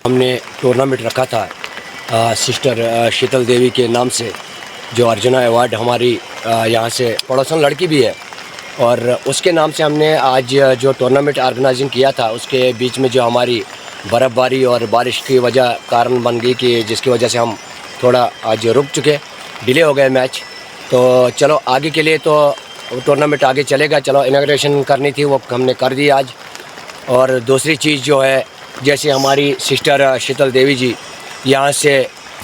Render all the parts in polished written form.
हमने टूर्नामेंट रखा था सिस्टर शीतल देवी के नाम से, जो अर्जुना अवार्ड हमारी यहाँ से पड़ोसन लड़की भी है, और उसके नाम से हमने आज जो टूर्नामेंट ऑर्गेनाइजिंग किया था, उसके बीच में जो हमारी बर्फ़बारी और बारिश की वजह कारण बन गई कि जिसकी वजह से हम थोड़ा आज रुक चुके, डिले हो गए मैच। तो चलो आगे के लिए तो टूर्नामेंट आगे चलेगा। चलो इनॉग्रेशन करनी थी, वो हमने कर दी आज। और दूसरी चीज़ जो है, जैसे हमारी सिस्टर शीतल देवी जी यहाँ से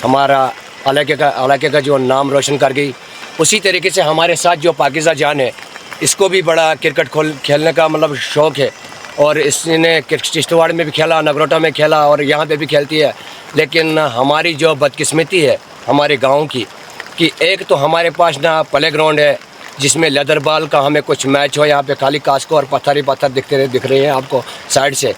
हमारा इलाके का जो नाम रोशन कर गई, उसी तरीके से हमारे साथ जो पाकिज़ा जान है, इसको भी बड़ा क्रिकेट खेलने का मतलब शौक़ है, और इसने किश्तवाड़ में भी खेला, नगरोटा में खेला और यहाँ पे भी खेलती है। लेकिन हमारी जो बदकिस्मती है हमारे गांव की, कि एक तो हमारे पास ना प्ले ग्राउंड है जिसमें लेदर बॉल का हमें कुछ मैच हो, यहाँ पे खाली कास्को और पत्थर ही पत्थर दिख रहे हैं आपको साइड से।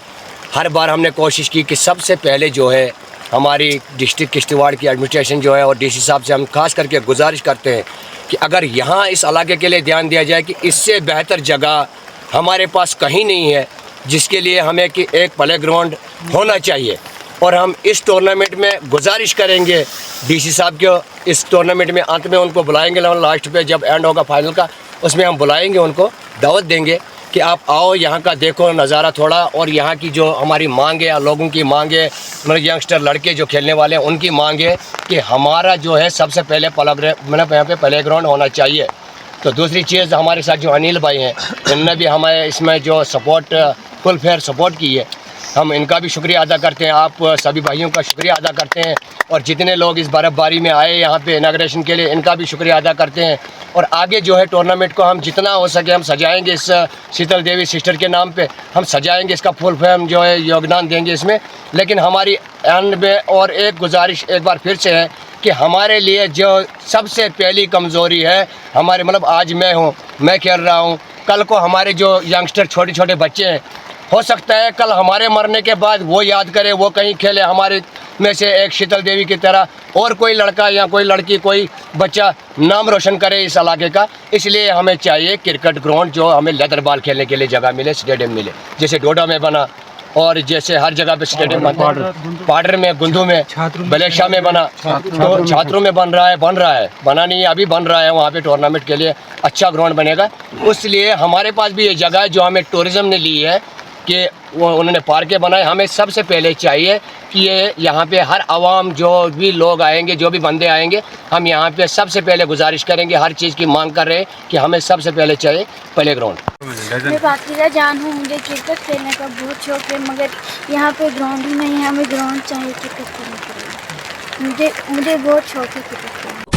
हर बार हमने कोशिश की कि सबसे पहले जो है हमारी डिस्ट्रिक्ट किश्तवाड़ की एडमिनिस्ट्रेशन जो है और डीसी साहब से हम खास करके गुजारिश करते हैं कि अगर यहाँ इस इलाके के लिए ध्यान दिया जाए कि इससे बेहतर जगह हमारे पास कहीं नहीं है, जिसके लिए हमें कि एक प्ले ग्राउंड होना चाहिए। और हम इस टूर्नामेंट में गुजारिश करेंगे डीसी साहब को, इस टूर्नामेंट में अंत में उनको बुलाएंगे, लास्ट पे जब एंड होगा फाइनल का, उसमें हम बुलाएंगे, उनको दावत देंगे कि आप आओ, यहाँ का देखो नज़ारा थोड़ा, और यहाँ की जो हमारी मांग है या लोगों की मांग है, मतलब यंगस्टर लड़के जो खेलने वाले हैं उनकी मांग है कि हमारा जो है सबसे पहले मतलब यहाँ पे प्ले ग्राउंड होना चाहिए। तो दूसरी चीज़, हमारे साथ जो अनिल भाई हैं, इनने भी हमें इसमें जो सपोर्ट फुल फेयर सपोर्ट की है, हम इनका भी शुक्रिया अदा करते हैं, आप सभी भाइयों का शुक्रिया अदा करते हैं। और जितने लोग इस बर्फ़बारी में आए यहाँ पे इनॉग्रेशन के लिए, इनका भी शुक्रिया अदा करते हैं। और आगे जो है टूर्नामेंट को हम जितना हो सके हम सजाएंगे, इस शीतल देवी सिस्टर के नाम पे हम सजाएंगे, इसका फुल फैम जो है योगदान देंगे इसमें। लेकिन हमारी एंड में और एक गुजारिश एक बार फिर से है कि हमारे लिए जो सबसे पहली कमज़ोरी है हमारे, मतलब आज मैं खेल रहा हूँ, कल को हमारे जो यंगस्टर छोटे छोटे बच्चे हैं, हो सकता है कल हमारे मरने के बाद वो याद करे, वो कहीं खेले हमारे में से एक शीतल देवी की तरह, और कोई लड़का या कोई लड़की, कोई बच्चा नाम रोशन करे इस इलाके का। इसलिए हमें चाहिए क्रिकेट ग्राउंड जो हमें लेदर बॉल खेलने के लिए जगह मिले, स्टेडियम मिले, जैसे डोडा में बना और जैसे हर जगह पे स्टेडियम बनता है, पाडर में, गुंदू में, बलेशा में बना, तो छात्रों में बन रहा है, बना नहीं है अभी, बन रहा है। वहाँ पे टूर्नामेंट के लिए अच्छा ग्राउंड बनेगा। इसलिए हमारे पास भी ये जगह है जो हमें टूरिज़्म ने ली है कि वो उन्होंने पार्कें बनाए। हमें सबसे पहले चाहिए कि ये यहाँ पे हर आवाम, जो भी लोग आएंगे, जो भी बंदे आएंगे, हम यहाँ पे सबसे पहले गुजारिश करेंगे, हर चीज़ की मांग कर रहे हैं कि हमें सबसे पहले चाहिए प्ले ग्राउंड। मैं पाकिज़ा जान हूँ, मुझे क्रिकेट खेलने का बहुत शौक है, मगर यहाँ पे ग्राउंड ही नहीं है, हमें ग्राउंड चाहिए क्रिकेट खेलने के लिए। मुझे बहुत शौक है क्रिकेट खेलने का।